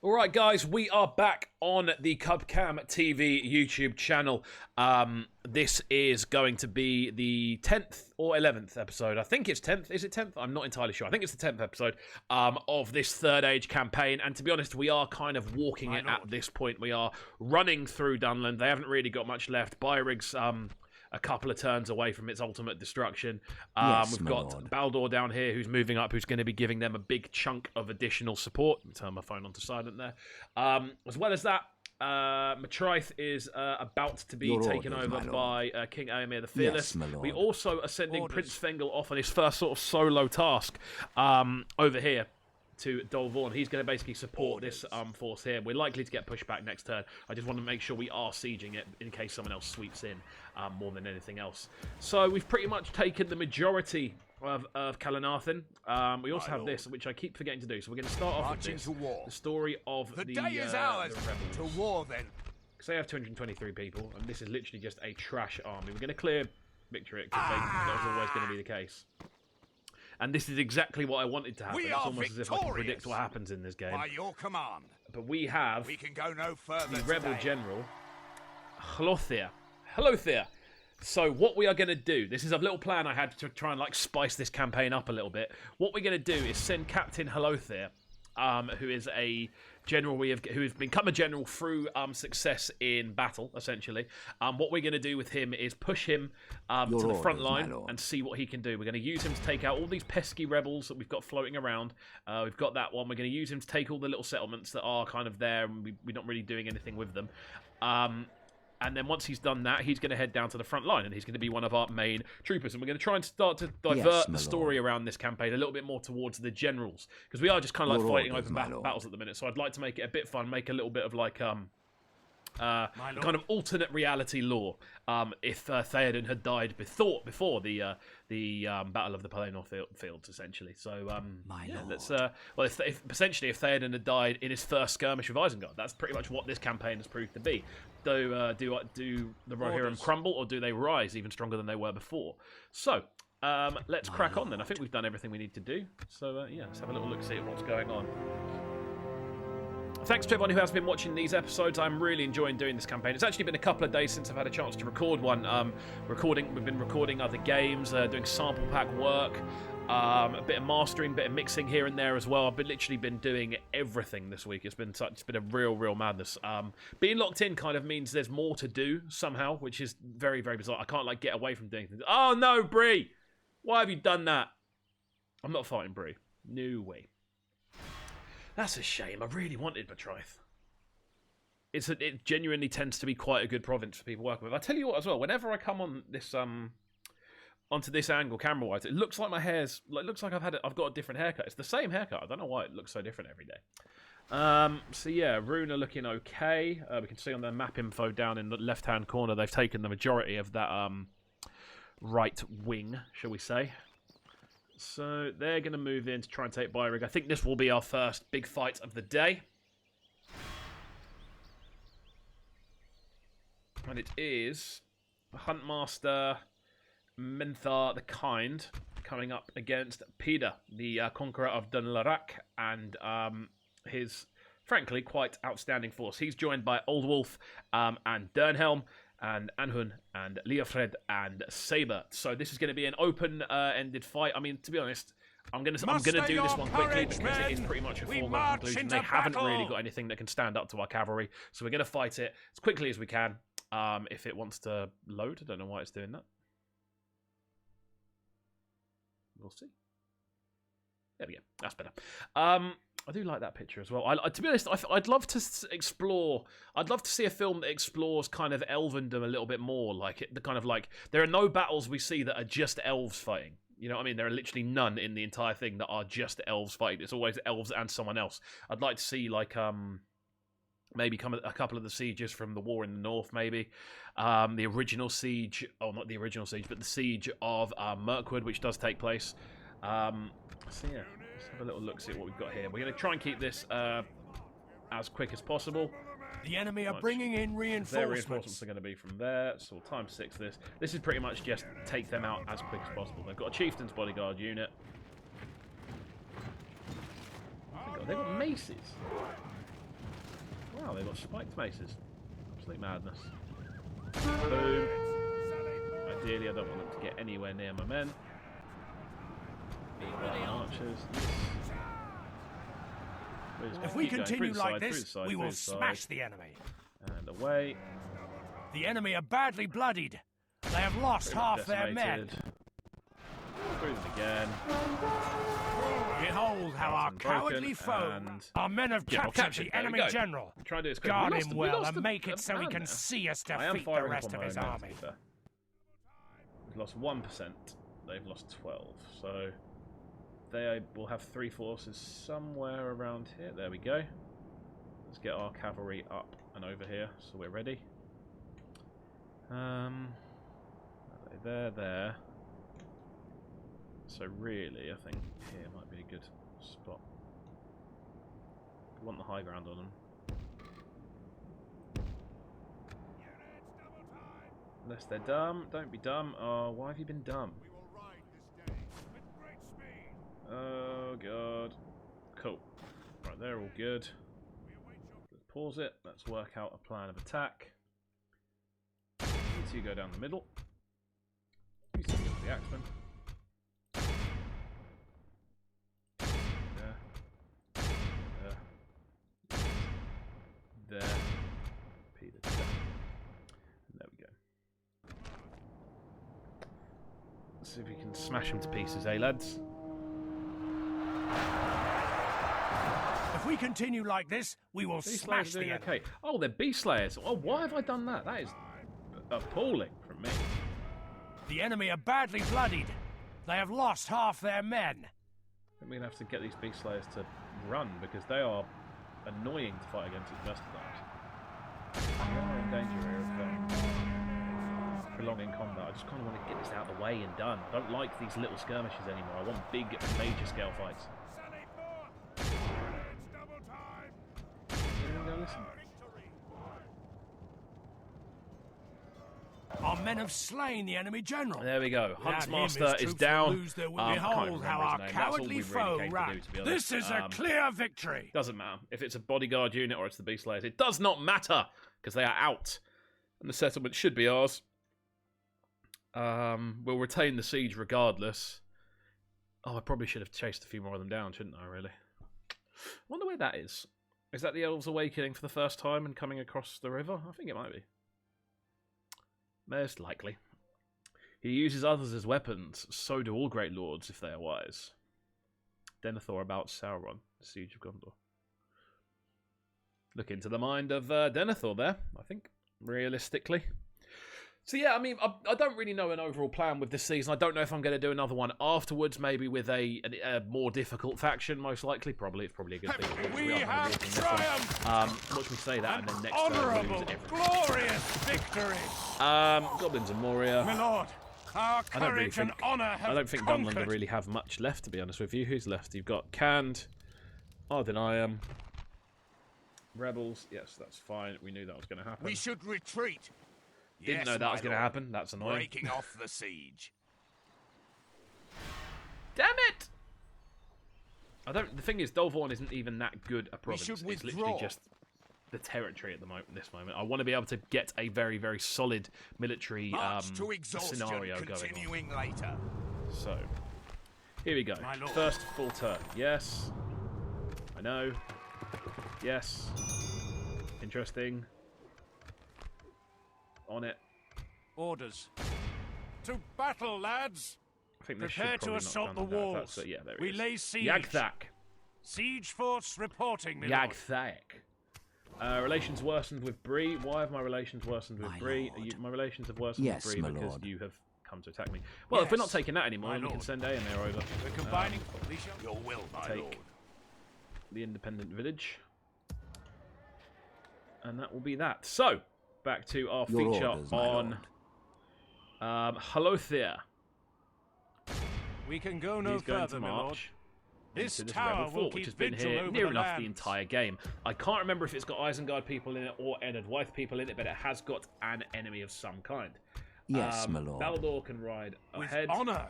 Alright guys, we are back on the Cubcam TV YouTube channel. This is going to be the 10th or 11th episode. I think it's 10th. Is it 10th? I'm not entirely sure. I think it's the 10th episode of this Third Age campaign. And to be honest, we are kind of walking it at this point. We are running through Dunland. They haven't really got much left. Byrig's a couple of turns away from its ultimate destruction. We've got Baldur down here who's moving up, who's going to be giving them a big chunk of additional support. Let me turn my phone onto silent there. As well as that, Matrice is about to be taken over by King Aemir the Fearless. We also are sending Prince Fengel off on his first sort of solo task over here to Dolvorn. He's going to basically support this force here. We're likely to get pushed back next turn. I just want to make sure we are sieging it in case someone else sweeps in more than anything else. So we've pretty much taken the majority of Kalanathan. We also have this, which I keep forgetting to do. So we're going to start off with this, the story of the day is ours to war then. Because they have 223 people, and this is literally just a trash army. We're going to clear Victory because that was always going to be the case. And this is exactly what I wanted to happen. It's almost as if I can predict what happens in this game. By your command. But we have can go no further the rebel general, Hlothere. Hlothere. So what we are going to do, this is a little plan I had to try and like spice this campaign up a little bit. What we're going to do is send Captain Hlothere, who is a general who has become a general through success in battle, essentially. What we're going to do with him is push him to the front line and see what he can do. We're going to use him to take out all these pesky rebels that we've got floating around. We've got that one. We're going to use him to take all the little settlements that are kind of there, and we're not really doing anything with them. And then once he's done that, he's going to head down to the front line, and he's going to be one of our main troopers. And we're going to try and start to divert the story around this campaign a little bit more towards the generals, because we are just kind of like fighting open battles at the minute. So I'd like to make it a bit fun, make a little bit of like kind of alternate reality lore. If Theoden had died before the Battle of the Pelennor Fields, essentially. So let's well, if essentially if Theoden had died in his first skirmish with Isengard, that's pretty much what this campaign has proved to be. Do the Rohirrim crumble, or do they rise even stronger than they were before? So let's crack on then. I think we've done everything we need to do. So yeah, let's have a little look, see what's going on. Thanks to everyone who has been watching these episodes. I'm really enjoying doing this campaign. It's actually been a couple of days since I've had a chance to record one. We've been recording other games, doing sample pack work, a bit of mastering, bit of mixing here and there as well. I've literally been doing everything this week. It's been a real madness. Being locked in kind of means there's more to do somehow, which is very, very bizarre. I can't like get away from doing things. Oh no, Bree! Why have you done that? I'm not fighting Bree. No way. That's a shame. I really wanted Matrice. It genuinely tends to be quite a good province for people working with. I tell you what, as well, whenever I come on this onto this angle camera-wise, it looks like my hair's looks like I've got a different haircut. It's the same haircut. I don't know why it looks so different every day. So yeah, Rune are looking okay. We can see on their map info down in the left-hand corner, they've taken the majority of that right wing, shall we say. So they're going to move in to try and take Byrig. I think this will be our first big fight of the day. And it is Huntmaster Menthar the Kind coming up against Pida, the conqueror of Dunlarak, and his, frankly, quite outstanding force. He's joined by Old Wolf and Dernhelm, and Anhun, and Leofred, and Saber. So this is going to be an open-ended fight. I mean, to be honest, I'm going to do this one quickly because it is pretty much a foregone conclusion. They haven't really got anything that can stand up to our cavalry, so we're going to fight it as quickly as we can. If it wants to load, I don't know why it's doing that. We'll see. There we go. That's better. I do like that picture as well. To be honest, I'd love to explore. I'd love to see a film that explores kind of elvendom a little bit more. Like the kind of like there are no battles we see that are just elves fighting. You know what I mean? There are literally none in the entire thing that are just elves fighting. It's always elves and someone else. I'd like to see like maybe a couple of the sieges from the War in the North, maybe the original siege. Oh, not the original siege, but the siege of Mirkwood, which does take place. So yeah. Let's have a little look, see what we've got here. We're going to try and keep this as quick as possible. The enemy are bringing in reinforcements. Their reinforcements are going to be from there, so we'll times 6 this. This is pretty much just take them out as quick as possible. They've got a chieftain's bodyguard unit. They've got maces. they've got spiked maces. Absolute madness. Boom. Ideally, I don't want them to get anywhere near my men. Archers. If we continue like this, we will smash the enemy. And away. The enemy are badly bloodied. They have lost half their men. Through them again. Behold how our cowardly foe, our men have captured the enemy general. Try and do this Guard him well and make it so he can see us defeat the rest of his army. We've lost 1%. They've lost 12. So they will have 3 forces somewhere around here. There we go. Let's get our cavalry up and over here so we're ready. There. So really, I think here might be a good spot. We want the high ground on them. Unless they're dumb. Don't be dumb. Oh, why have you been dumb? Oh, God. Cool. Right, they're all good. Let's pause it. Let's work out a plan of attack. You two go down the middle. You two go to the axeman. There. Peter. There we go. Let's see if we can smash them to pieces, eh, lads? If we continue like this, we will smash the enemy. Okay. Oh, they're beast slayers. Oh, why have I done that? That is appalling from me. The enemy are badly bloodied. They have lost half their men. I think we're going to have to get these beast slayers to run because they are annoying to fight against at the best of times. We are in danger here of prolonging combat. I just kind of want to get this out of the way and done. I don't like these little skirmishes anymore. I want big, major scale fights. Anyone go listen? Our men have slain the enemy general. There we go. Huntsmaster is down. Behold how our cowardly foe ran. This is a clear victory. Doesn't matter if it's a bodyguard unit or it's the beast slayers. It does not matter because they are out, and the settlement should be ours. We'll retain the siege regardless. Oh, I probably should have chased a few more of them down, shouldn't I? Really. I wonder where that is. Is that the elves awakening for the first time and coming across the river? I think it might be. Most likely. He uses others as weapons, so do all great lords if they are wise. Denethor about Sauron, the Siege of Gondor. Look into the mind of Denethor there, I think, realistically. So yeah, I mean, I don't really know an overall plan with this season. I don't know if I'm going to do another one afterwards, maybe with a more difficult faction, most likely. It's probably a good thing. We have triumphed! Watch me say that, and then next honourable, glorious victory! Goblins of Moria. My lord, our courage and honour have I don't think Dunland will really have much left, to be honest with you. Who's left? You've got Canned, Ardenium, Rebels. Yes, that's fine. We knew that was going to happen. We should retreat. Didn't know that was going to happen. That's annoying. Breaking off the siege. Damn it! The thing is, Dolvorn isn't even that good a province. It's literally just the territory at the moment. This moment, I want to be able to get a very, very solid military scenario going on. Later. So, here we go. First full turn. Yes. I know. Yes. Interesting. On it. Orders. To battle, lads! I think prepare to assault the walls. Yeah, there we lay siege. Yagthak. Siege force reporting. Yagthak. Relations worsened with Bree. Why have my relations worsened with Bree? My relations have worsened with Bree because you have come to attack me. Well, if we're not taking that anymore, we can send Aemir over. We're combining your will, my take lord. The independent village. And that will be that. So, back to our feature on Halothir. We can go no further, my lord. This tower will keep which has been here near enough the entire game. I can't remember if it's got Isengard people in it or Ennard Wythe people in it, but it has got an enemy of some kind. Yes, my lord. Baldur can ride ahead. With honour.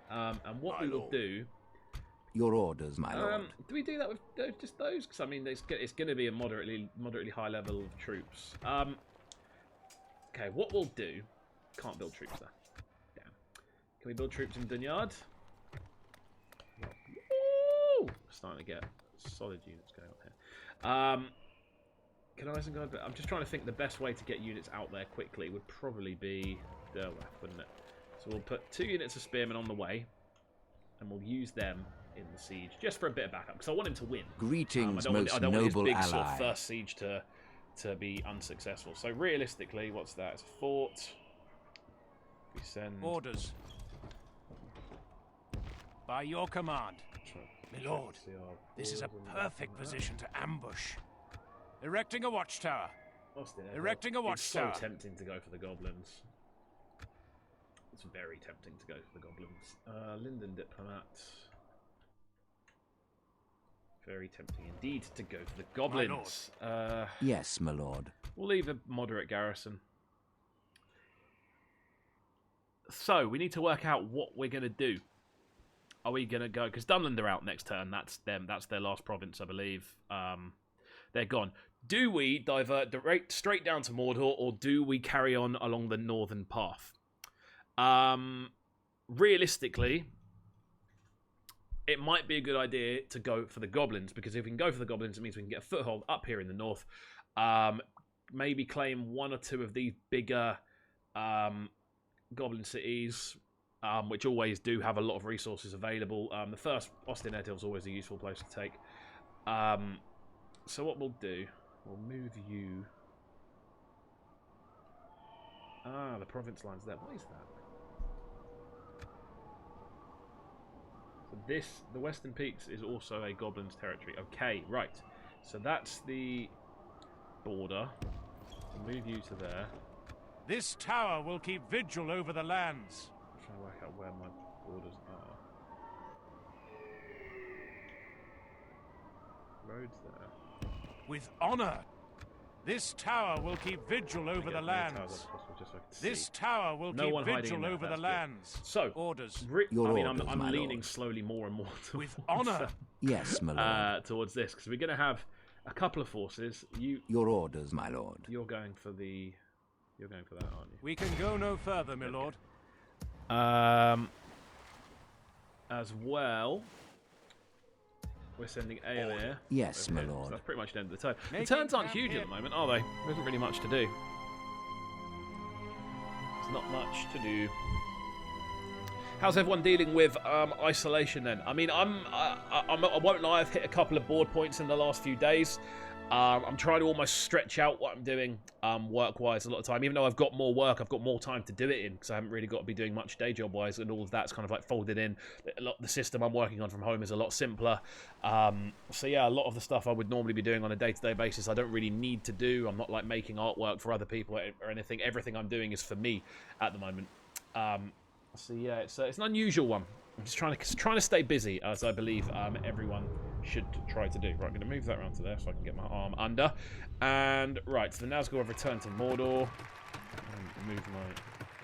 And what we will do Your orders, my lord. Do we do that with just those? Because I mean, it's going to be a moderately high level of troops. Okay, what we'll do... Can't build troops there. Damn. Can we build troops in Dunland? Woo! Starting to get solid units going on here. Can Isengard... I'm just trying to think the best way to get units out there quickly would probably be Derweth, wouldn't it? So we'll put 2 units of spearmen on the way, and we'll use them in the siege just for a bit of backup because I want him to win. Greetings, I most don't want his noble big ally. sort of first siege to be unsuccessful. So realistically, what's that? It's a fort. We send orders by your command, my lord. This is a perfect position to ambush. Erecting a watchtower. Erecting a watchtower. It's so tempting to go for the goblins. It's very tempting to go for the goblins. Linden diplomat. Very tempting indeed to go for the goblins. Yes, my lord. We'll leave a moderate garrison. So, we need to work out what we're going to do. Are we going to go... Because Dunland are out next turn. That's them. That's their last province, I believe. They're gone. Do we divert straight down to Mordor, or do we carry on along the northern path? Realistically... It might be a good idea to go for the goblins, because if we can go for the goblins, it means we can get a foothold up here in the north. Maybe claim 1 or 2 of these bigger goblin cities, which always do have a lot of resources available. The first Austin Edhill is always a useful place to take. So what we'll do, we'll move you... the province line's there. What is that? So this, the Western Peaks, is also a Goblin's territory. Okay, right. So that's the border. We'll move you to there. This tower will keep vigil over the lands. I'm trying to work out where my borders are. Roads there. With honor. This tower will keep vigil over the lands. This tower will keep vigil over the lands. So, orders. I'm leaning slowly more and more towards, with honor. Yes, my lord. Towards this, because we're going to have a couple of forces. Your orders, my lord. You're going for that, aren't you? We can go no further, my lord. As well, we're sending Aemir. Yes, my lord. So that's pretty much the end of the turn. The turns aren't huge at the moment, are they? There isn't really much to do. There's not much to do. How's everyone dealing with isolation then? I mean, I won't lie, I've hit a couple of board points in the last few days. I'm trying to almost stretch out what I'm doing work-wise a lot of time. Even though I've got more work, I've got more time to do it in because I haven't really got to be doing much day job-wise, and all of that's kind of like folded in. The system I'm working on from home is a lot simpler. So yeah, a lot of the stuff I would normally be doing on a day-to-day basis, I don't really need to do. I'm not like making artwork for other people or anything. Everything I'm doing is for me at the moment. So yeah, it's an unusual one. I'm just trying to stay busy, as I believe everyone should try to do. Right, I'm going to move that around to there so I can get my arm under. And right, so the Nazgûl have returned to Mordor. And move my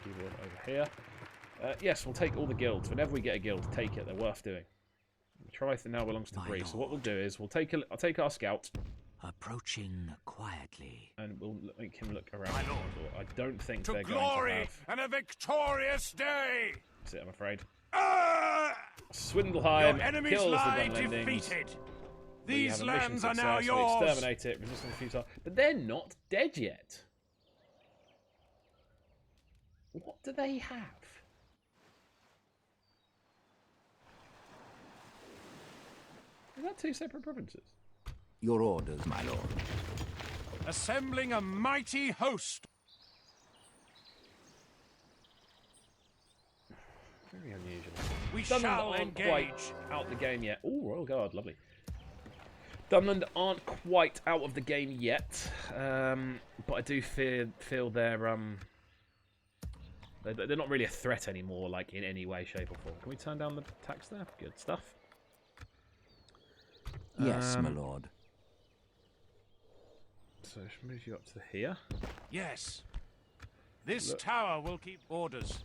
keyboard over here. Yes, we'll take all the guilds. Whenever we get a guild, take it. They're worth doing. Triton now belongs to Bree. So what we'll do is I'll take our scout. Approaching quietly. And we'll make him look around. I don't think to they're glory going to have... and a victorious day! That's it, I'm afraid. Swindleheim your enemies kills lie the Dunlandings. Defeated. These lands are success. now yours. Exterminate it, resistance futile. But they're not dead yet. What do they have? Is that 2 separate provinces? Your orders, my lord. Assembling a mighty host. Very unusual. We Dunland shall aren't engage. quite out the game yet. Oh, Royal Guard, lovely. Dunland aren't quite out of the game yet, but I do feel they're not really a threat anymore, like in any way, shape, or form. Can we turn down the tax there? Good stuff. Yes, my lord. So let's move you up to here. Yes. This tower will keep orders.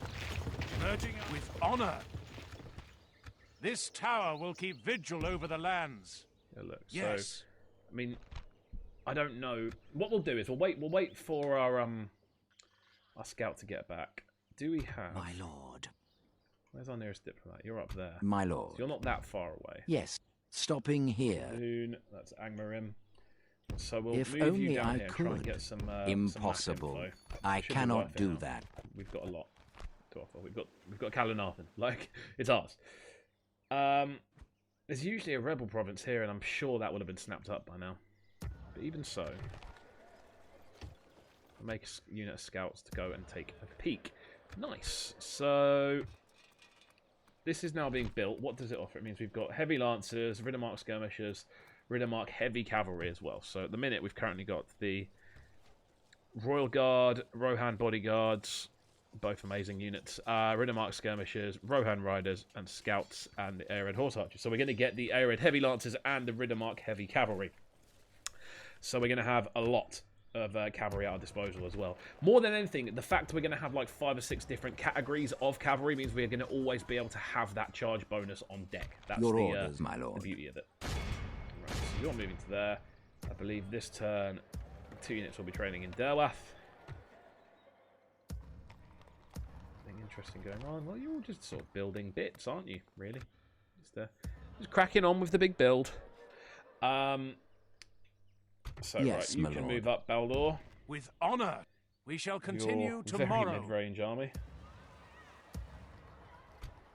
Merging with honor. This tower will keep vigil over the lands. Yeah, look. Yes. So, I mean, I don't know. What we'll do is we'll wait for our scout to get back. Do we have? My lord. Where's our nearest diplomat? You're up there. My lord. So you're not that far away. Yes. Stopping here. Moon. That's Angmarim. So we'll If move you only down I here and try and could. get some Impossible. some map info. I Should be cannot worth it do now. that. We've got a lot to offer. We've got Kalanathan. Like, it's ours. There's usually a rebel province here, and I'm sure that would have been snapped up by now. But even so, I'll make a unit of scouts to go and take a peek. Nice. So this is now being built. What does it offer? It means we've got heavy lancers, Riddermark skirmishers, Riddermark heavy cavalry as well. So at the minute, we've currently got the Royal Guard, Rohan bodyguards, both amazing units, Riddermark skirmishers, Rohan riders, and scouts, and the Airred horse archers. So we're going to get the Airred heavy lancers and the Riddermark heavy cavalry. So we're going to have a lot of cavalry at our disposal as well. More than anything, the fact we're going to have like 5 or 6 different categories of cavalry means we're going to always be able to have that charge bonus on deck. That's Your orders, my lord. The beauty of it. Right, so you're moving to there. I believe this turn, 2 units will be training in Derwath. Interesting going on. Well, you're all just sort of building bits, aren't you? Really, just cracking on with the big build. So yes, right, you can move up, Baldor. With honor, we shall continue Your tomorrow. Very mid-range army.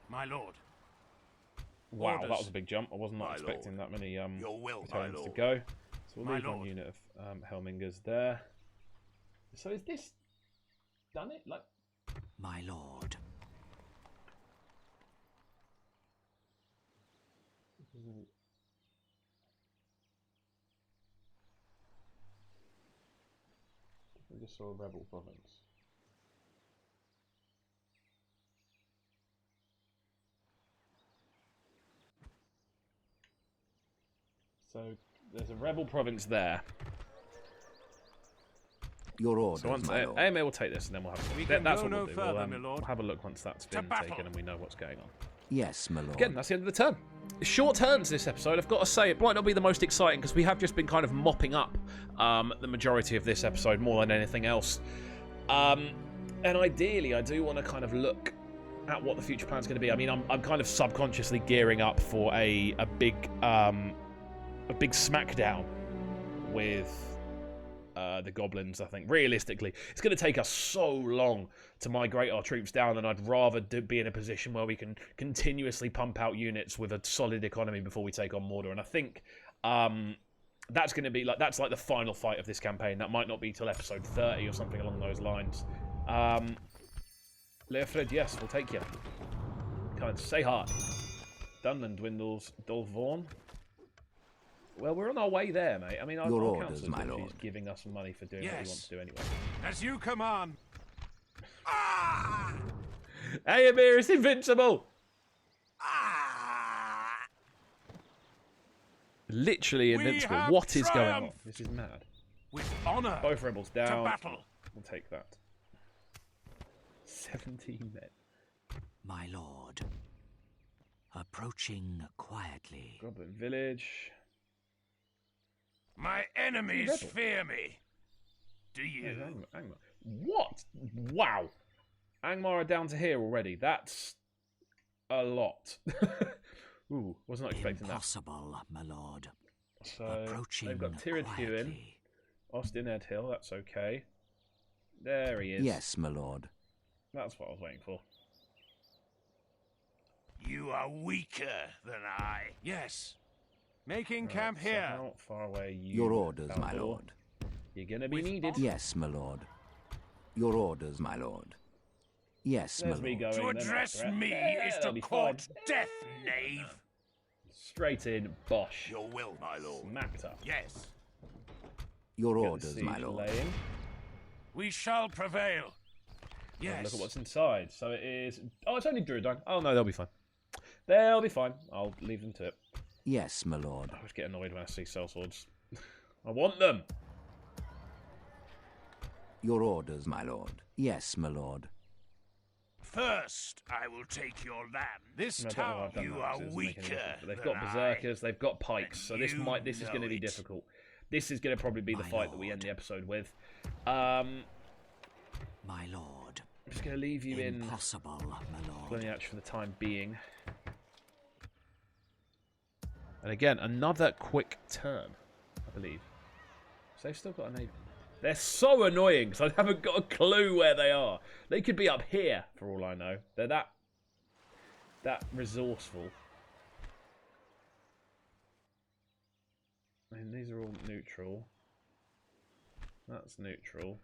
My lord. Wow, Orders. that was a big jump. I was not My expecting lord. that many Your will, my battalions to lord. go. So we'll My leave one lord. unit of Helmingers there. So is this done? It like. My lord. I just saw a rebel province. So there's a rebel province there. Your orders, So once my lord. AMA will take this, and then we'll have. We can That's go what no we'll do. further, my lord. We'll have a look once that's been battle. taken and we know what's going on. Yes, my lord. Again, that's the end of the turn. Short turns this episode. I've got to say, it might not be the most exciting because we have just been kind of mopping up the majority of this episode more than anything else. And ideally, I do want to kind of look at what the future plan is going to be. I mean, I'm kind of subconsciously gearing up for a big smackdown with the goblins. I think realistically, it's going to take us so long to migrate our troops down, and I'd rather be in a position where we can continuously pump out units with a solid economy before we take on Mordor. And I think that's going to be that's like the final fight of this campaign. That might not be till episode 30 or something along those lines. Leofred, yes, we'll take you. Come and say hi. Dunland dwindles. Dolvorn. Well, we're on our way there, mate. I mean, our orders, council's my literally lord. just giving us some money for doing what he wants to do anyway. As you command. Ah! Aemir is invincible! Ah! Literally We invincible. have What is going on? triumphed! This is mad. With honor. Both rebels To down. battle. We'll take that. 17 men. My lord. Approaching quietly. Goblin village. My enemies Rebel. fear me. Do you? Angmar. What? Wow. Angmar are down to here already. That's a lot. Ooh, was not expecting Impossible, my lord. that. So Approaching they've got Tirith Hewin. quietly. Austin Ed Hill, that's okay. There he is. Yes, my lord. That's what I was waiting for. You are weaker than I. Yes. Making Right, camp so here. how far away are you? Your orders, my Baldor? lord. You're gonna be With needed. Yes, my lord. Your orders, my lord. Yes, There's my me lord. going. To they're not address threat. me Yeah, is that'll to be court fine. death, knave. Straight in, bosh. Your will, my lord. Smacked up. Yes. Your Get the orders, my siege lord. laying. We shall prevail. Have a Yes. Look at what's inside. So it is. Oh, it's only Druidine. Oh no, they'll be fine. They'll be fine. I'll leave them to it. Yes, my lord. I always get annoyed when I see sellswords. I want them. Your orders, my lord. Yes, my lord. First, I will take your land. This I don't know why tower, I've done you that, are 'cause it doesn't make any weaker. difference, but they've than got berserkers, they've got pikes, so this you is going to know be it. difficult. This is going to probably be the My fight that we end lord. the episode with. My lord. I'm just going to leave you in Impossible, my lord. Gleniach for the time being. And again, another quick turn, I believe. So they've still got a navy. They're so annoying because I haven't got a clue where they are. They could be up here, for all I know. They're that resourceful. I mean, these are all neutral. That's neutral.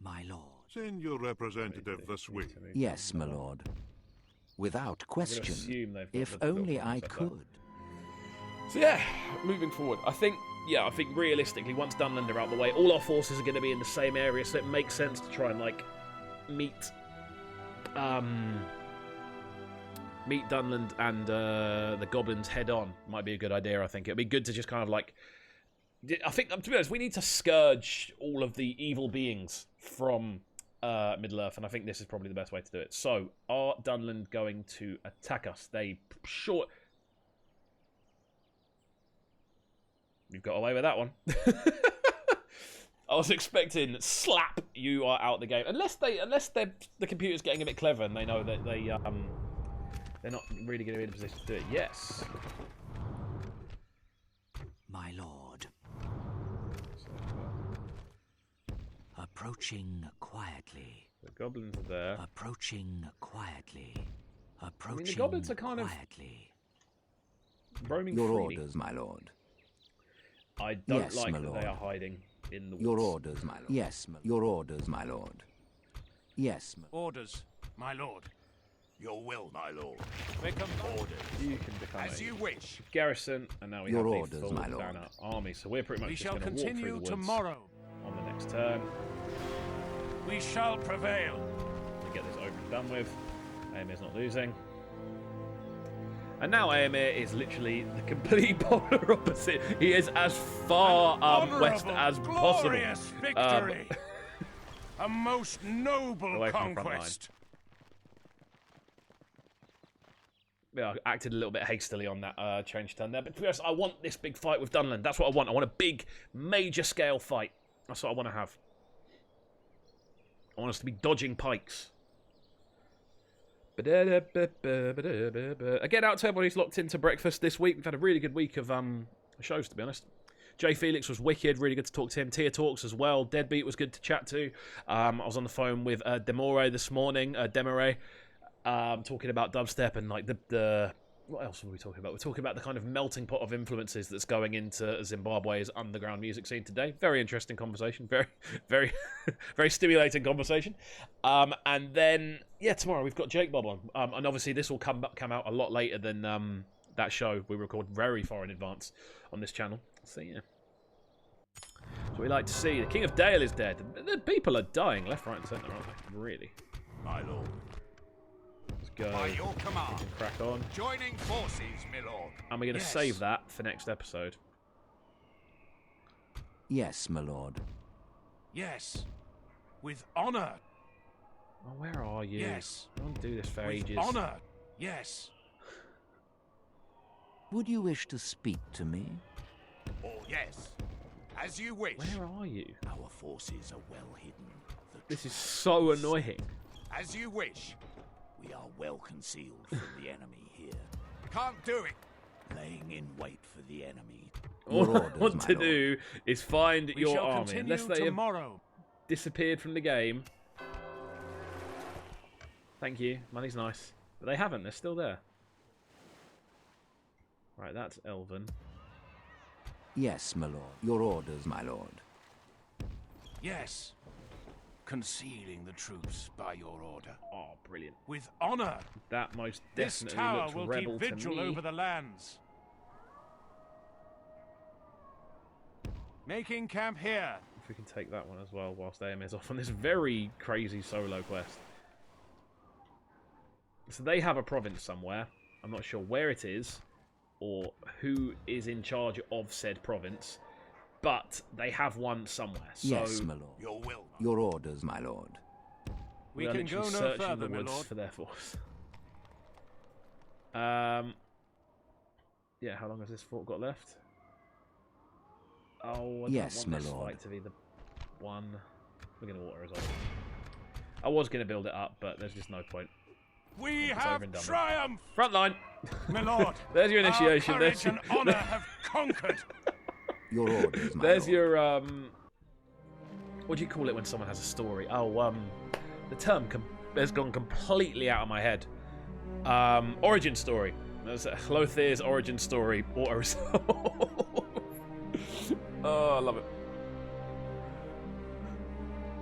My lord. Send your representative this way. Yes, my lord. Without question. Assume they've got If the only little I things like that. could. So yeah, moving forward, I think realistically, once Dunland are out the way, all our forces are going to be in the same area, so it makes sense to try and like meet Dunland and the goblins head on. Might be a good idea. I think it'd be good to just kind of like. I think, to be honest, we need to scourge all of the evil beings from Middle-earth, and I think this is probably the best way to do it. So, are Dunland going to attack us? You've got away with that one. I was expecting slap. You are out the game, unless the computer's getting a bit clever and they know that they're not really going to be in a position to do it. Yes, My lord. Approaching quietly. the goblins are there. Approaching quietly. Approaching the goblins are kind of quietly. Roaming Your freely. orders, my lord. I don't Yes, like my that lord. they are hiding in the woods. Your orders, my lord. Yes, your orders, my lord. Yes, Orders, my lord. Your will, my lord. Become orders. You can become As a you wish. garrison, and now we Your have orders, the full my lord. banner army. So we're pretty much We just shall going to walk through the continue woods tomorrow. on the next turn We shall prevail. to get this over and done with. Aemir's not losing. And now Aemir is literally the complete polar opposite. He is as far west Honourable, as possible. glorious victory. A most noble Away from the front line. conquest. Yeah, I acted a little bit hastily on that change turn there. But to be honest, I want this big fight with Dunland. That's what I want. I want a big, major scale fight. That's what I want to have. I want us to be dodging pikes. Again, out to everybody who's locked into breakfast this week. We've had a really good week of shows, to be honest. Jay Felix was wicked, really good to talk to him. Tia Talks as well. Deadbeat was good to chat to. I was on the phone with Demore this morning, Demore, talking about dubstep and like the what else were we talking about? We're talking about the kind of melting pot of influences that's going into Zimbabwe's underground music scene today. Very interesting conversation. Very, very, very stimulating conversation. And then, yeah, tomorrow we've got Jake Bob on. And obviously this will come out a lot later than that show we record very far in advance on this channel. So, yeah. That's what we like to see. The King of Dale is dead. The people are dying left, right, and centre, aren't they? Really. My lord. Let's go. By your command. Crack on. Joining forces, my lord. And we're going to Yes. save that for next episode. yes, my lord. Yes. With honor. Oh, where are you? Yes. I don't do this for With ages. honor. Yes. Would you wish to speak to me? Oh, yes. As you wish. Where are you? Our forces are well hidden. This is so annoying. As you wish. We are well concealed from the enemy here. Can't do it. Laying in wait for the enemy. All Your I orders, want my to lord. do is find We your shall army. continue Unless they have tomorrow. disappeared from the game. Thank you. Money's nice. But they haven't. They're still there. Right, that's Elven. Yes, my lord. Your orders, my lord. Yes. Concealing the troops by your order. Oh, brilliant. With honor. That most This definitely tower looks will rebel keep to vigil me. over the lands. Making camp here. If we can take that one as well whilst AM is off on this very crazy solo quest. So they have a province somewhere. I'm not sure where it is or who is in charge of said province, but they have one somewhere. So Yes, my lord. Your will. Your orders, my lord. We are can go literally no searching further, the my woods lord. for their force. Yeah, how long has this fort got left? Oh, I Yes, don't my want this lord. fight to be the one. We're going to water as well. I was going to build it up, but there's just no point. We It's have over and done with. triumphed, Front line! my lord. There's your initiation. Our courage and honor have conquered. Your orders, my There's lord. your, what do you call it when someone has a story? Oh, the term has gone completely out of my head. Origin story. There's Hlothire's origin story auto-resolve. Oh, I love it.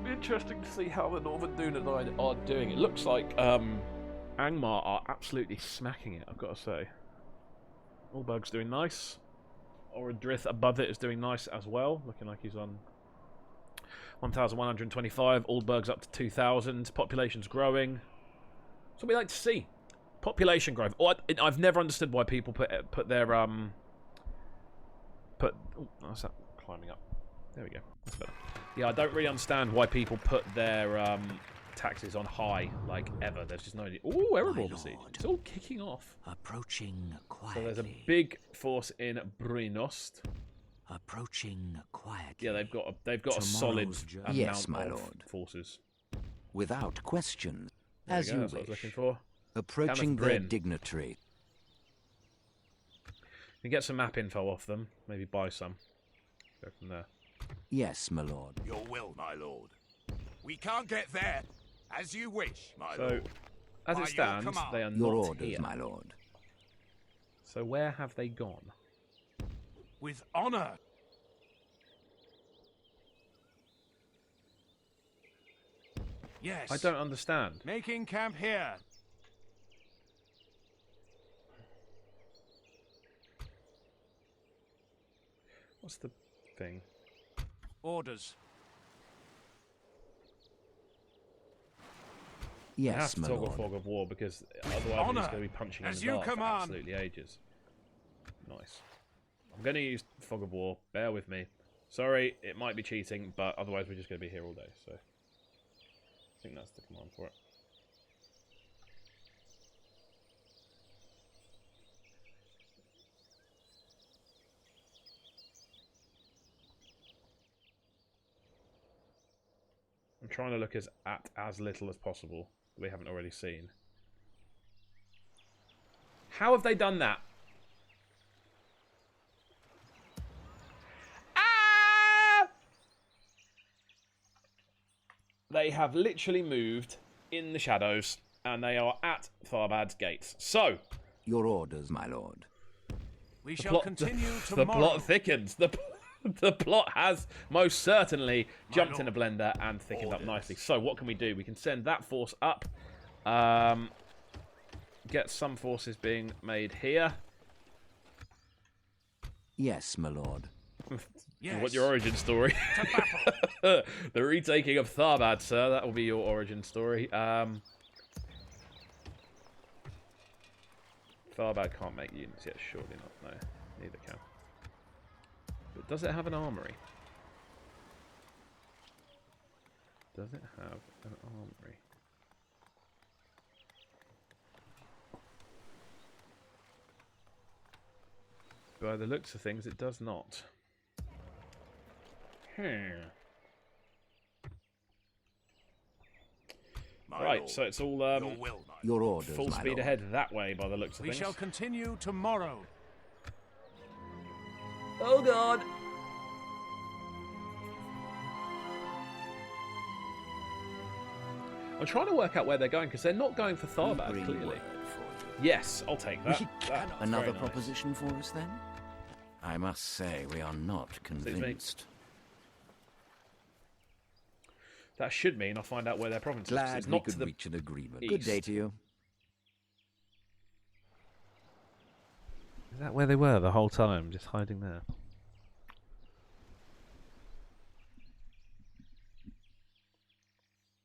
Be interesting to see how the Northern Dunland are doing. It looks like Angmar are absolutely smacking it, I've got to say. Allberg's doing nice. Orodrith above it is doing nice as well. Looking like he's on 1,125. Allberg's up to 2,000. Population's growing. That's what we like to see. Population growth. Oh, I've never understood why people put their oh, what's that? Climbing up. There we go. That's better. Yeah, I don't really understand why people put their taxes on high, like ever. There's just no. Ooh, Erebor besieged. It's all kicking off. Approaching quietly. So there's a big force in Brynnost. Approaching quietly. Yeah, they've got a solid amount Yes, my of lord. forces. Without question. There As we go, you that's what I was wish. looking for. Approaching Gameth their Bryn. dignitary. You can get some map info off them. Maybe buy some. Go from there. Yes, my lord. Your will, my lord. We can't get there. As you wish, my So, lord. as By it your stands, command. they are Your not orders, here. my lord. So where have they gone? With honor. Yes. I don't understand. Making camp here. What's the thing? Orders. I have Yes, to my toggle lord. fog of war because otherwise we're Honor, just going to be punching in as the you dark for command. absolutely ages. Nice. I'm going to use fog of war. Bear with me. Sorry, it might be cheating, but otherwise we're just going to be here all day. So I think that's the command for it. I'm trying to look at as little as possible that we haven't already seen. How have they done that? Ah! They have literally moved in the shadows, and they are at Tharbad's gates. So, Your orders, my lord. We shall continue the tomorrow. plot thickens. The plot has most certainly jumped in a lord. blender and thickened up nicely. So what can we do? We can send that force up. Get some forces being made here. Yes, my lord. Yes. What your origin story? To battle. The retaking of Tharbad, sir. That will be your origin story. Tharbad can't make units yet, surely not. No, neither can. But does it have an armory? Does it have an armory? By the looks of things, it does not. My Right, lord. so it's all Your will, my Your orders, full my speed lord. ahead that way by the looks of We things. shall continue tomorrow. Oh god! I'm trying to work out where they're going because they're not going for Tharbad, Bring clearly. word for you. Yes, I'll take that. We That's Another very nice. proposition for us, then? I must say, we are not convinced. That should mean I'll find out where their province is. 'Cause Glad it's we not could to the reach an agreement. east. Good day to you. Is that where they were the whole time, just hiding there?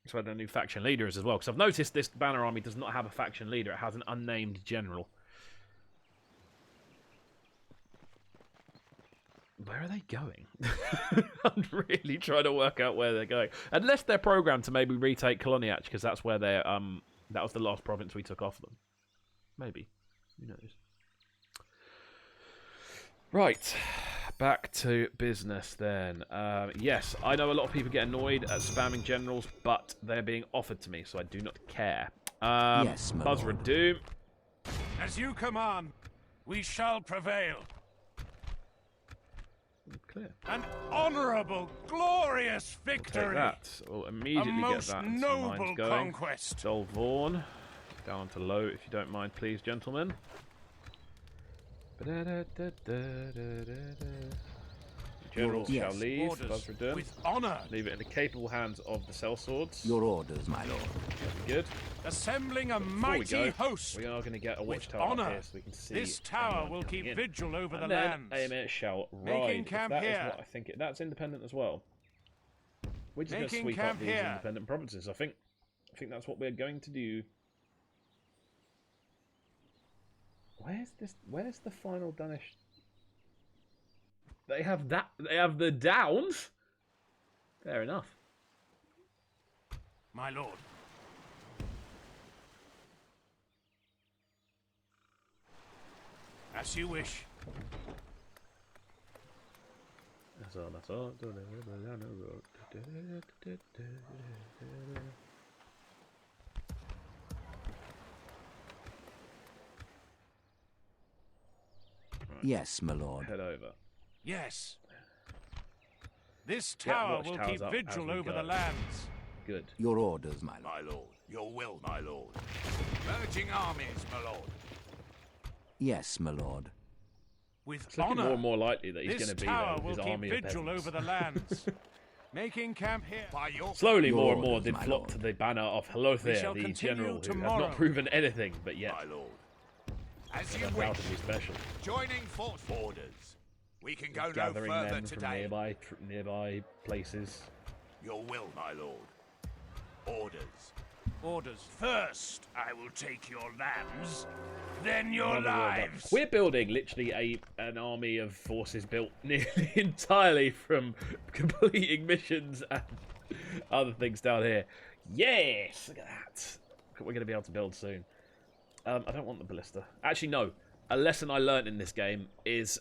That's where their new faction leader is as well, because I've noticed this banner army does not have a faction leader. It has an unnamed general. Where are they going? I'm really trying to work out where they're going. Unless they're programmed to maybe retake Koloniach, because that's where they're that was the last province we took off them. Maybe. Who knows? Right. Back to business then. Yes, I know a lot of people get annoyed at spamming generals, but they're being offered to me, so I do not care. Yes, my Buzzer lord. Doom. As you command, we shall prevail. Clear. An honourable, glorious victory. Take that. We'll immediately A get most that into noble mines going. conquest. Dolvorn. Down to low, if you don't mind, please, gentlemen. Generals Yes. shall leave. Orders Buzzer Doom. with honour. Leave it in the capable hands of the sellswords. Your orders, my lord. Good. Assembling a Before we mighty go, host. we are going to get a With watchtower up honour. here so we can see. This tower anyone will coming keep in. vigil over the And then lands. AMS shall Making ride. If camp that is here. what I think that's independent as well. We're just going to Making sweep up camp these here. independent provinces. I think that's what we're going to do. Where's this? Where's the final Danish? They have that. They have the Downs. Fair enough. My lord. As you wish. That's all. That's all. Yes, my lord. Head over. Yes. This Yeah, tower will watchtowers keep up vigil as we over go. the lands. Good. Your orders, my lord. My lord. Your will, my lord. Merging armies, my lord. Yes, my lord. With It's looking honour. more and more likely that he's This going to be tower there with will his keep army of vigil peasants. over the lands. Making camp here. By your Slowly, Your more and more orders, did my flock lord. to the banner of We Halothere, shall the continue general who has tomorrow. not proven anything, but yet my lord. As is you wish. undoubtedly special. Joining force orders. We can go no Gathering further men from today. nearby places. Your will, my lord. Orders. Orders. First, I will take your lambs, then your Another war done. lives. We're building literally an army of forces built nearly entirely from completing missions and other things down here. Yes, look at that. We're going to be able to build soon. I don't want the ballista. Actually, no. A lesson I learned in this game is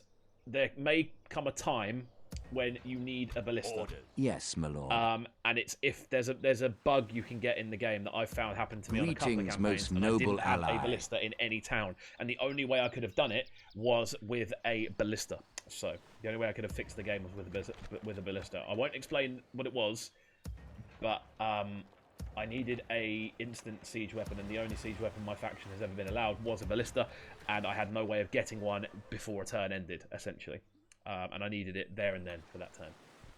there may come a time when you need a ballista. Orders. Yes, my lord. And it's if there's a bug you can get in the game that I've found happened to me on a couple of Greetings, campaigns, most and I noble didn't have ally. a ballista in any town, and the only way I could have done it was with a ballista. So the only way I could have fixed the game was with a ballista. I won't explain what it was, but I needed a instant siege weapon, and the only siege weapon my faction has ever been allowed was a ballista, and I had no way of getting one before a turn ended, essentially. And I needed it there and then for that turn.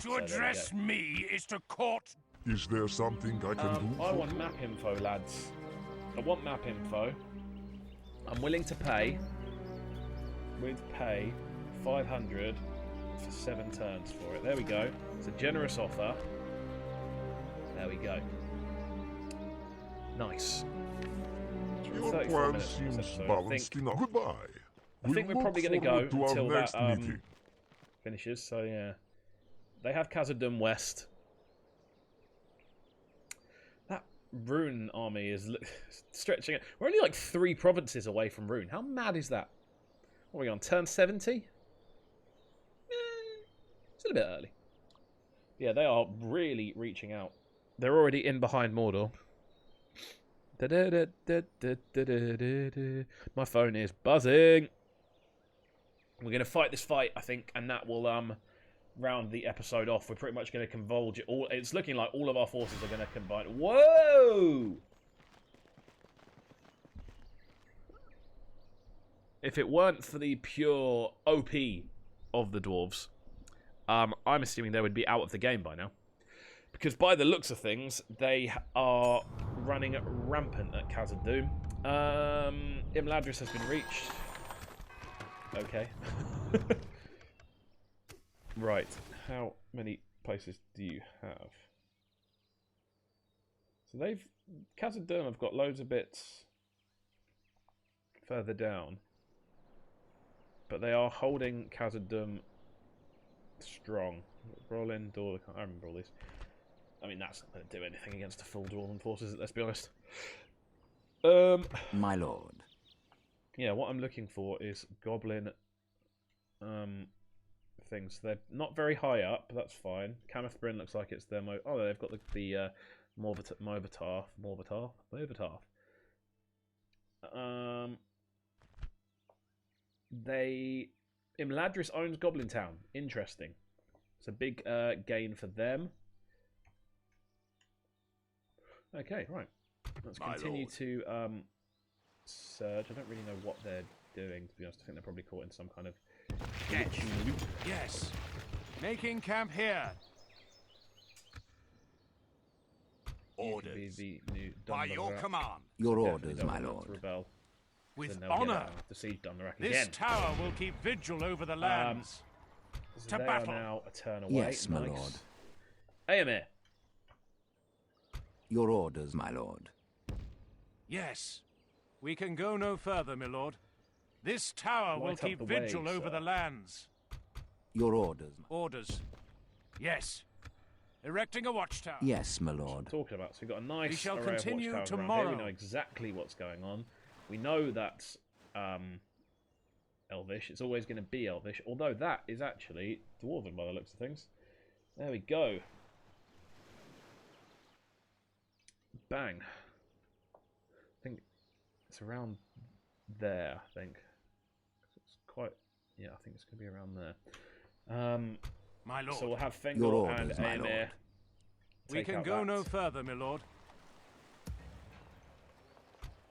To there we address go. me is to court. Is there something I can do? I want map info, lads. I want map info. I'm willing to pay 500 for 7 turns for it. There we go. It's a generous offer. There we go. Nice. Your 34 plan minutes for this seems episode. balanced enough. Goodbye. I think we're probably going to go to our until next that meeting. finishes. So yeah, they have Khazad-dûm West. That Rune army is stretching it. We're only like 3 provinces away from Rune. How mad is that? What are we on? Turn 70? Still a bit early. Yeah, they are really reaching out. They're already in behind Mordor. My phone is buzzing. We're going to fight this fight, I think, and that will round the episode off. We're pretty much going to converge it all. It's looking like all of our forces are going to combine. Whoa! If it weren't for the pure OP of the dwarves, I'm assuming they would be out of the game by now. Because by the looks of things, they are running rampant at Khazad-dûm. Imladris has been reached. Okay. Right. How many places do you have? So Khazad-dûm have got loads of bits further down. But they are holding Khazad-dûm strong. Roll in, door. I remember all these. I mean, that's not going to do anything against the full Dwarven forces, let's be honest. My lord. Yeah, what I'm looking for is goblin things. They're not very high up, but that's fine. Cameth Bryn looks like it's their oh, they've got the Morvatarth. Imladris owns Goblin Town. Interesting. It's a big gain for them. Okay, right. Let's continue to surge. I don't really know what they're doing, to be honest. I think they're probably caught in some kind of loop. Yes. Making camp here. Orders. The new By your command. Your Definitely orders, don't my want lord. to rebel. With Then they'll get honor. out to siege Dunland This again. tower will keep vigil over the lands. So to they battle. are now a turn away. Yes, my Nice. lord. Aemir. Your orders, my lord. Yes. We can go no further, my lord. This tower will Light up keep the way, vigil over sir. the lands. Your orders. Orders. Yes. Erecting a watchtower. Yes, my lord. Talking about. So we've got a nice We shall array continue of watchtowers around tomorrow. here. We know exactly what's going on. We know that's Elvish. It's always going to be Elvish, although that is actually Dwarven by the looks of things. There we go. Bang. I think it's around there, I think. It's quite... Yeah, I think it's going to be around there. My lord. So we'll have Your Fengor and orders, my Aemir. lord. We take can out go that. no further, my lord.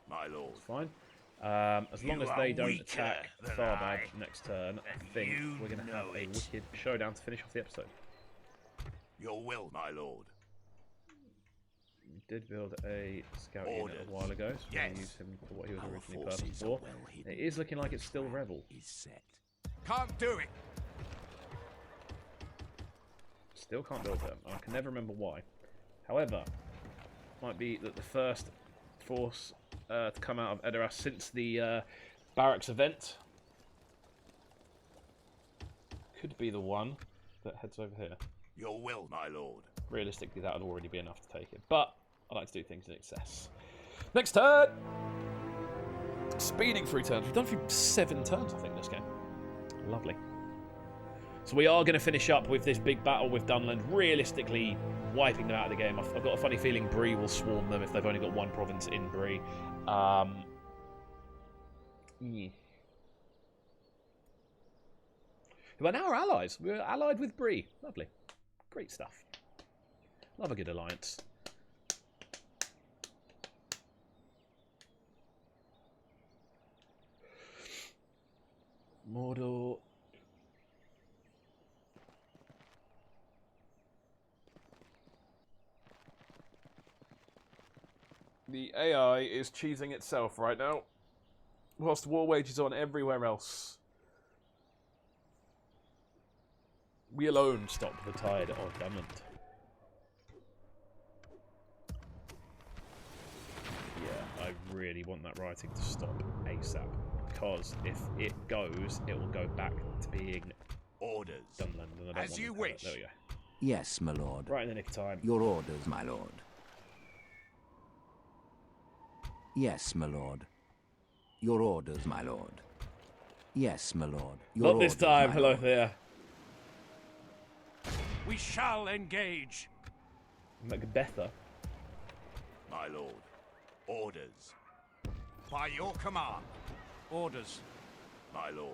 My lord. It's fine. As long You as are they don't weaker attack than Tharbad I, next turn, I and think you we're going to have know a it. wicked showdown to finish off the episode. Your will, my lord. We did build a scout unit Orders. a while ago, so we're going to Yes. use him for what he was Our originally forces purposed are for. well hidden. It is looking like it's still Revel. Is set. Can't do it. Still can't build them, and I can never remember why. However, might be that the first force to come out of Edoras since the barracks event could be the one that heads over here. Your will, my lord. Realistically, that would already be enough to take it, but I like to do things in excess. Next turn! Speeding through turns. We've done through 7 turns, I think, this game. Lovely. So we are going to finish up with this big battle with Dunland, realistically wiping them out of the game. I've got a funny feeling Bree will swarm them if they've only got one province in Bree. Yeah. Who are now our allies. We're allied with Bree. Lovely. Great stuff. Love a good alliance. Mordor. The AI is cheesing itself right now, whilst war wages on everywhere else. We alone stop the tide of Dunland. Yeah, I really want that writing to stop ASAP, because if it goes, it will go back to being Orders. Dunland, and I don't As want you it to have it. wish. There we go. Yes, my lord. Right in the nick of time. Your orders, my lord. Yes, my lord. Your orders, my lord. Yes, my lord. Your Not this orders, time. my Hello lord. there. We shall engage. Macbetha. My lord. Orders. By your command. Orders. My lord.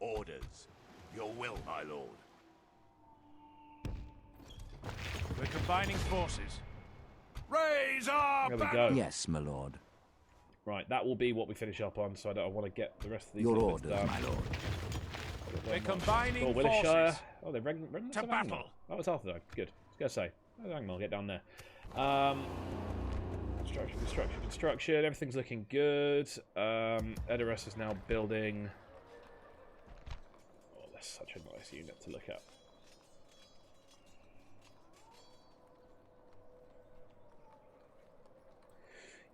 Orders. Your will, my lord. We're combining forces. Raise our There we banner. go. Yes, my lord. Right, that will be what we finish up on, so I want to get the rest of these Your little bits orders, done. my lord. We're combining Oh, Wiltshire. forces. Oh, they've remnants To of Angmar. battle. Oh, it's Arthur, though. Good. I was going to say. Oh, Angmar, get down there. Construction. Everything's looking good. Edoras is now building... Oh, that's such a nice unit to look at.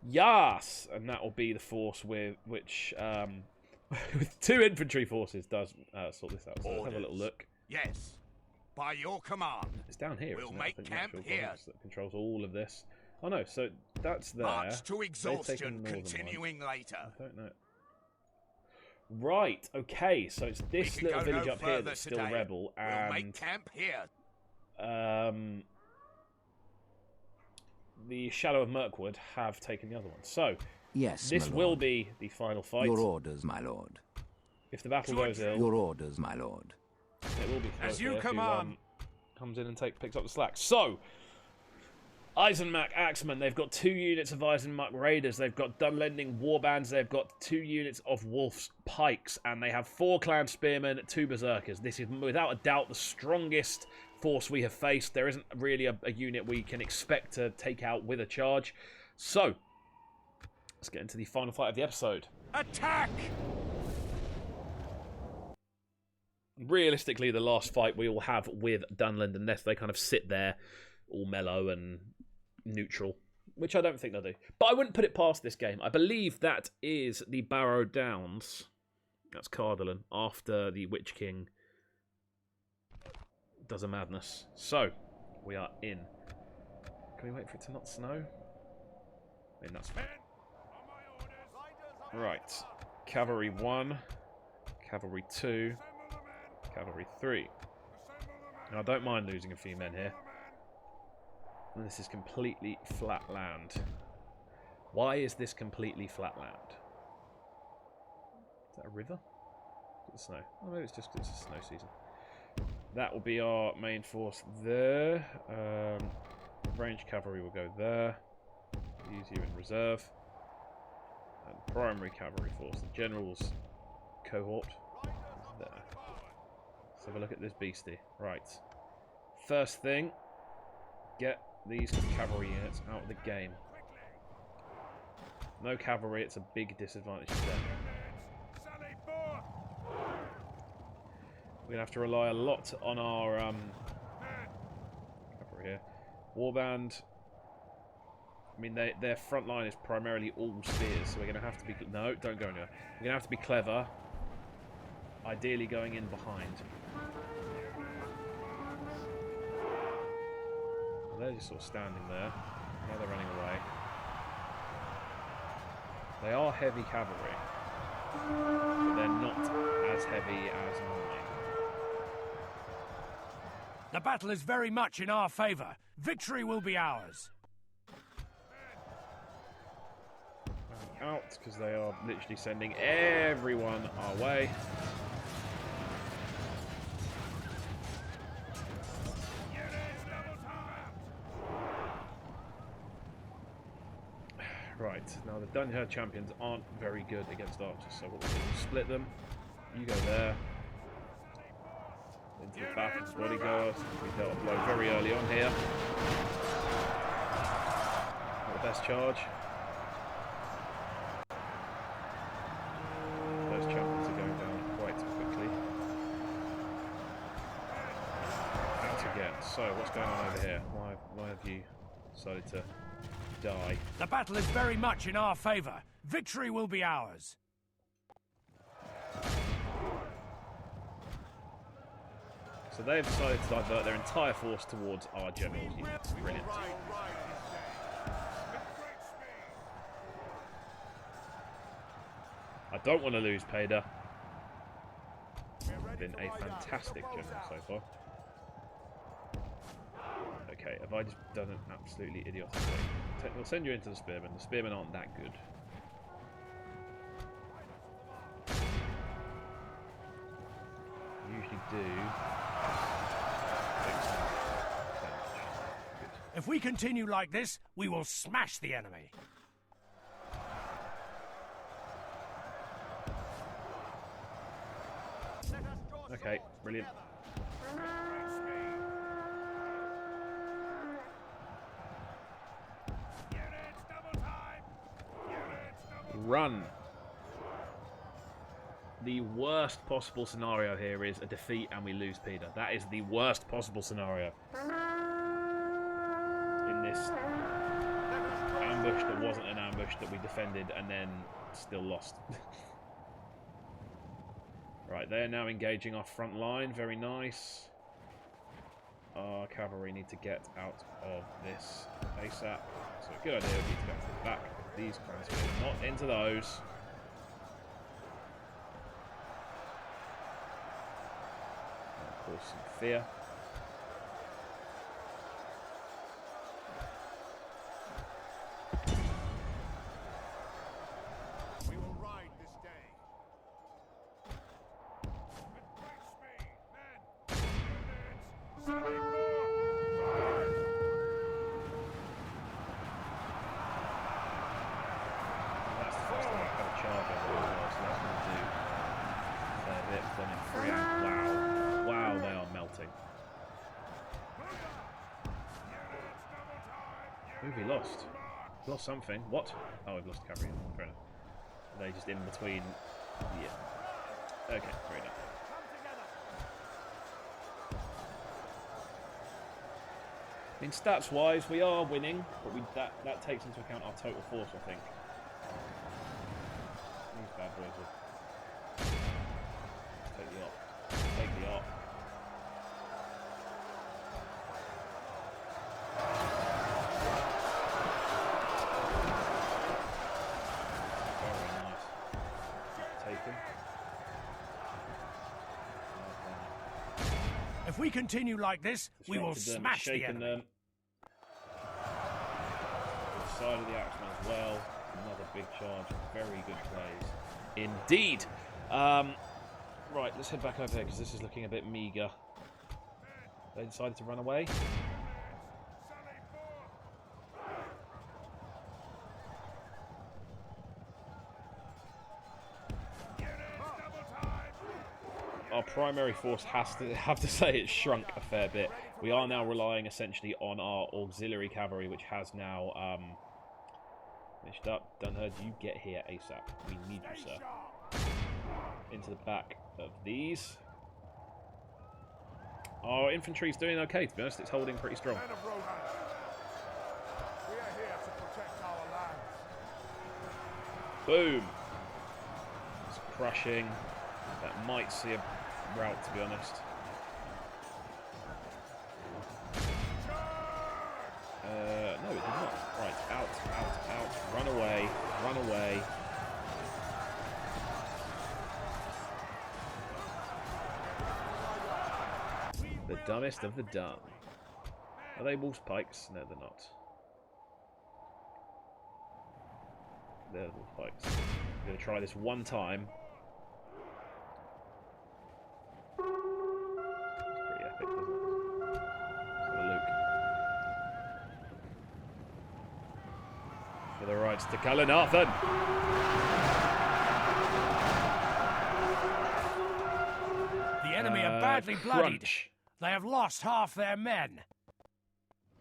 Yes! And that will be the force with which with 2 infantry forces does sort this out. So let's have a little Orders. look. Yes. By your command. It's down here. We'll isn't it? make I think camp the actual here. province that controls all of this. Oh no, so that's there. March to They've exhaustion, taken the northern one. continuing later. I don't know. Right, okay, so it's this We can little go village no up here further that's still today. rebel, We'll make and camp here. the Shadow of Mirkwood have taken the other one. So Yes, this my will lord. be the final fight. Your orders, my lord. If the battle goes ill, Your orders, my lord. it will be As you Tharbad who, command. comes in and picks up the slack. So, Eisenmach Axemen, they've got 2 units of Eisenmach Raiders, they've got Dunlending Warbands, they've got 2 units of Wolf's Pikes, and they have 4 Clan Spearmen, 2 Berserkers. This is without a doubt the strongest force we have faced. There isn't really a unit we can expect to take out with a charge. So, let's get into the final fight of the episode. Attack! Realistically, the last fight we will have with Dunland, unless they kind of sit there all mellow and neutral, which I don't think they'll do. But I wouldn't put it past this game. I believe that is the Barrow Downs. That's Cardolan, after the Witch King does a madness. So, we are in. Can we wait for it to not snow? I mean, that's fine. Right. Cavalry 1, Cavalry 2, Cavalry 3. Now, I don't mind losing a few men here. And this is completely flat land. Why is this completely flat land? Is that a river? Is it snow? Oh, maybe it's a snow season. That will be our main force there. Ranged cavalry will go there. Use you in reserve. And primary cavalry force, the general's cohort, is there. Let's have a look at this beastie. Right. First thing, get these cavalry units out of the game. No cavalry, it's a big disadvantage to them. We're going to have to rely a lot on our cavalry here. Warband, I mean, their front line is primarily all spears, so we're going to have to be... No, don't go anywhere. We're going to have to be clever. Ideally going in behind. They're just sort of standing there. Now they're running away. They are heavy cavalry, but they're not as heavy as mine. The battle is very much in our favour. Victory will be ours. Out, because they are literally sending everyone our way. Right, now the Dunland champions aren't very good against archers, so what we'll do is split them. You go there. Into the back of the bodyguard. We dealt a blow very early on here. Not the best charge. Those champions are going down quite quickly. Out again. So, what's going on over here? Why have you decided to die? The battle is very much in our favour. Victory will be ours. So they've decided to divert their entire force towards our generals. Brilliant. I don't want to lose Pader. Been a fantastic general so far. Okay, have I just done an absolutely idiotic thing? We'll send you into the Spearmen. The Spearmen aren't that good. Usually do. If we continue like this, we will smash the enemy. Okay, brilliant. Run. The worst possible scenario here is a defeat and we lose Peter. That is the worst possible scenario. In this ambush that wasn't an ambush that we defended and then still lost. Right, they're now engaging our front line. Very nice. Our cavalry need to get out of this ASAP. So a good idea would be to go to the back of these clansmen, not into those. And cause some fear. We will ride this day. That's the first time I've had a charge over as well, so that's going to do a fair bit for them in free and wow. Wow, they are melting. Who have we lost? We've lost something. What? Oh, we've lost cavalry. Fair enough. Are they just in between? Yeah. Okay, fair enough. I mean, stats-wise, we are winning, but that takes into account our total force, I think. These bad boys will take the op. Take the op. Very nice. Taken. If we continue like this, we will smash the shaken enemy. them. The side of the axeman as well. Another big charge. Very good plays. Indeed. Right, let's head back over here because this is looking a bit meagre. They decided to run away. Our primary force have to say it's shrunk a fair bit. We are now relying essentially on our auxiliary cavalry, which has now finished up. Dunland, you get here ASAP. We need you, sir. Into the back of these. Our infantry's doing okay, to be honest. It's holding pretty strong. Men of Rohan, we are here to protect our lands. Boom. It's crushing. That might see a rout, to be honest. No, it did not. Right, out, out, out. Run away, run away. The dumbest of the dumb. Are they wolf pikes? No, they're not. They're wolf pikes. I'm going to try this one time. It's pretty epic, doesn't it? Let's have a look. For the rights to Calenathan. The enemy are badly bloodied. Crunch. They have lost half their men.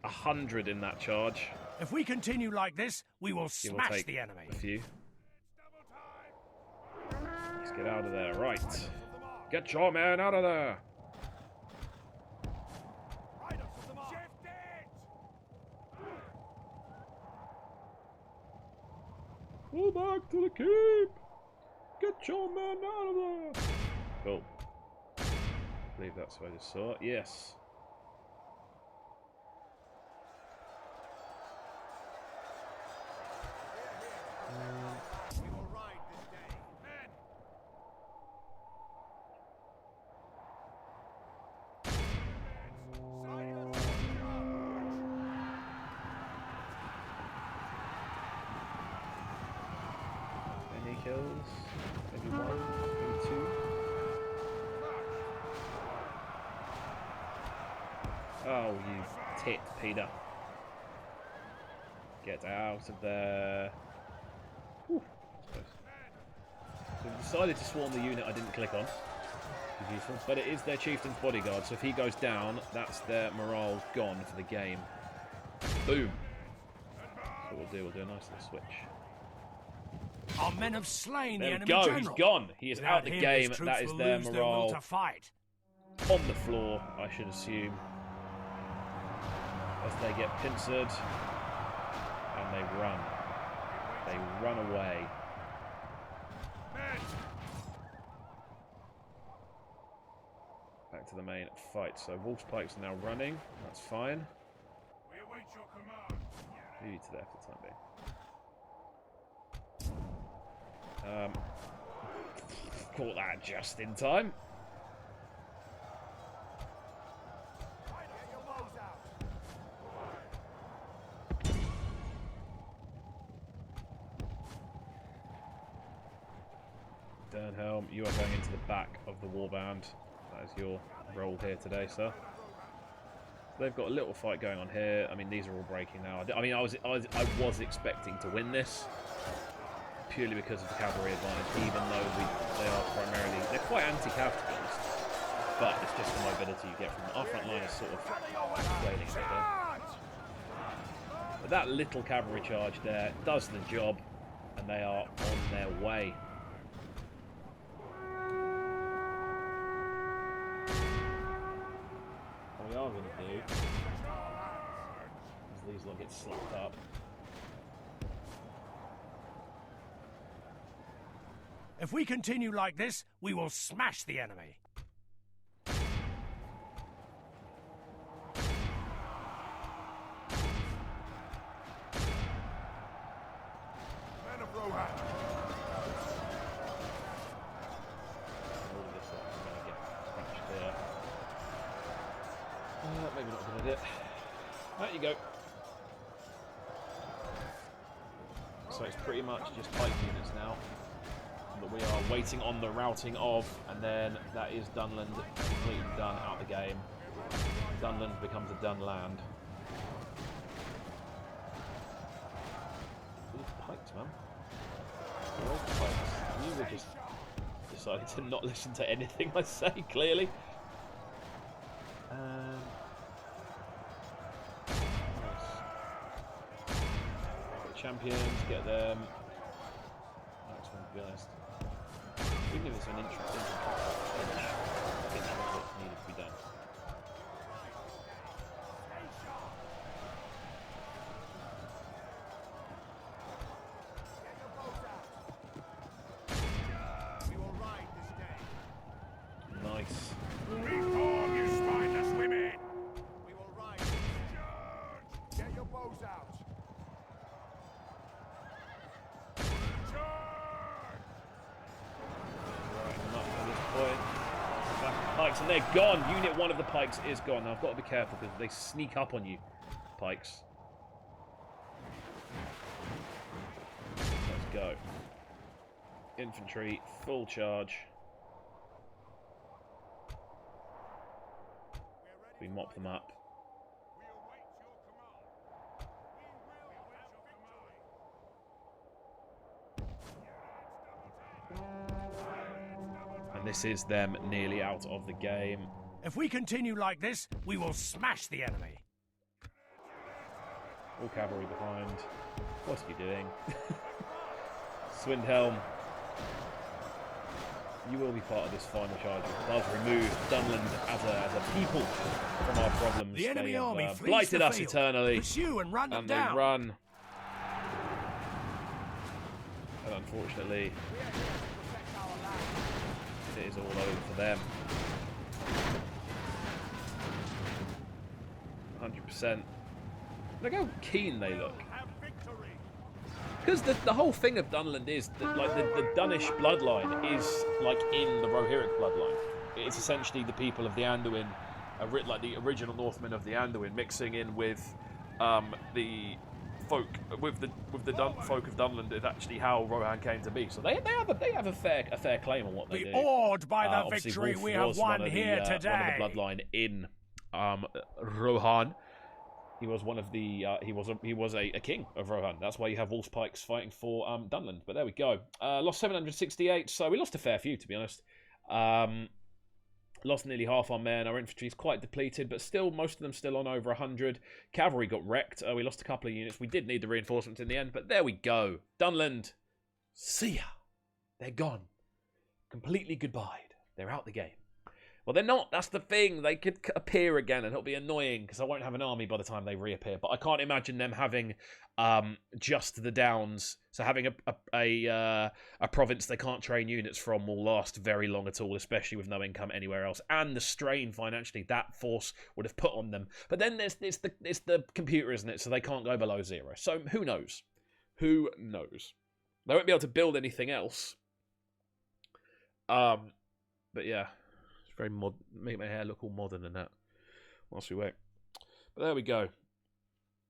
100 in that charge. If we continue like this, we will Give or smash take the enemy. a few. Let's get out of there. Right. Get your man out of there. Go back to the keep. Get your man out of there. Cool. I believe that's what I just saw. Yes. We will ride this day. Men! Any kills? Maybe one, maybe two. Oh, you tit, Peter. Get out of there. Whew, so we've decided to swarm the unit I didn't click on. Which is useful. But it is their chieftain's bodyguard, so if he goes down, that's their morale gone for the game. Boom. So we'll do a nice little switch. Our men have slain There the we enemy go, general. he's gone. He is out Without the him, game. his troops That is will their lose will morale to fight. on the floor, I should assume. As they get pincered. And they run. They run away. to the main fight. So Wolf's Pikes are now running. That's fine. We await your command. Leave to there for the time being. Caught that just in time. Dernhelm, you are going into the back of the warband. That is your role here today, sir. So they've got a little fight going on here. I mean, these are all breaking now. I mean, I was expecting to win this purely because of the cavalry advantage, even though they're quite anti-cav, to be honest. But it's just the mobility you get from them. Our front line is sort of flailing a bit there. But that little cavalry charge there does the job, and they are on their way. What we are going to do is these lot get slapped up. If we continue like this, we will smash the enemy. Men of Rohan. All of this lot is going to get crushed here. Maybe not a good idea. There you go. So it's pretty much just pike units now that we are waiting on the routing of, and then that is Dunland completely done out the game. Dunland becomes a Dunland. These pikes, man. Where's the pikes? You were just deciding to not listen to anything I say, clearly. Nice. Champions, get them. Next one, to be honest. Even if it's an infantry finish, I think that's what's needed to be done. Nice. Reform, you spineless women! We will ride. Get your bows out. Pikes, and they're gone. Unit 1 of the pikes is gone. Now I've got to be careful because they sneak up on you, pikes. Let's go. Infantry, full charge. We mop them up. And this is them nearly out of the game. If we continue like this, we will smash the enemy. All cavalry behind. What's he doing? Swindhelm. You will be part of this final charge. It does remove Dunland as a people from our problems. The enemy army flees blighted the us field. eternally. Pursue and run them And down. they run. And unfortunately, it is all over for them. 100%. Look how keen they look. Because the whole thing of Dunland is that, like, the Dunish bloodline is like in the Rohirric bloodline. It's essentially the people of the Anduin, like the original Northmen of the Anduin, mixing in with the folk with the folk of Dunland. Is actually how Rohan came to be. So they have a fair claim on what they do. Be awed by the Obviously, victory Wolf we was have won one of here the, today. One of the bloodline in Rohan. He was one of the. He was a king of Rohan. That's why you have Wolf's Pikes fighting for Dunland. But there we go. Lost 768, so we lost a fair few, to be honest. Lost nearly half our men. Our infantry is quite depleted, but still, most of them still on over 100. Cavalry got wrecked. We lost a couple of units. We did need the reinforcements in the end, but there we go. Dunland, see ya. They're gone. Completely goodbye. They're out the game. Well, they're not. That's the thing. They could appear again, and it'll be annoying because I won't have an army by the time they reappear. But I can't imagine them having just the Downs. So having a province they can't train units from will last very long at all, especially with no income anywhere else, and the strain financially that force would have put on them. But then it's the computer, isn't it? So they can't go below 0. So who knows? Who knows? They won't be able to build anything else. But yeah. Very make my hair look all modern and that whilst we wait. But there we go.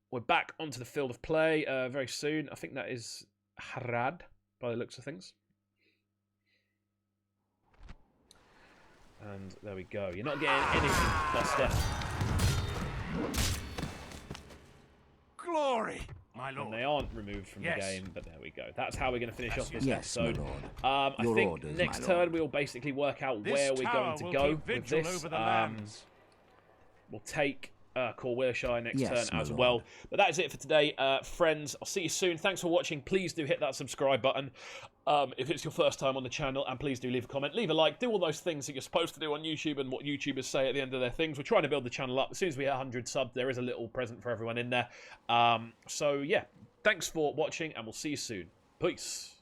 We're back onto the field of play very soon. I think that is Tharbad by the looks of things. And there we go. You're not getting anything plus death. Glory, my lord. And they aren't removed from the game, but there we go. That's how we're going to finish off this yes, episode. my lord. I think next turn we'll basically work out where we're going to go with this. We'll take Corwillshire next turn as well. But that is it for today, friends. I'll see you soon. Thanks for watching. Please do hit that subscribe button if it's your first time on the channel, and please do leave a comment, leave a like, do all those things that you're supposed to do on YouTube and what YouTubers say at the end of their things. We're trying to build the channel up. As soon as we hit 100 subs, there is a little present for everyone in there. So yeah, thanks for watching, and we'll see you soon. Peace.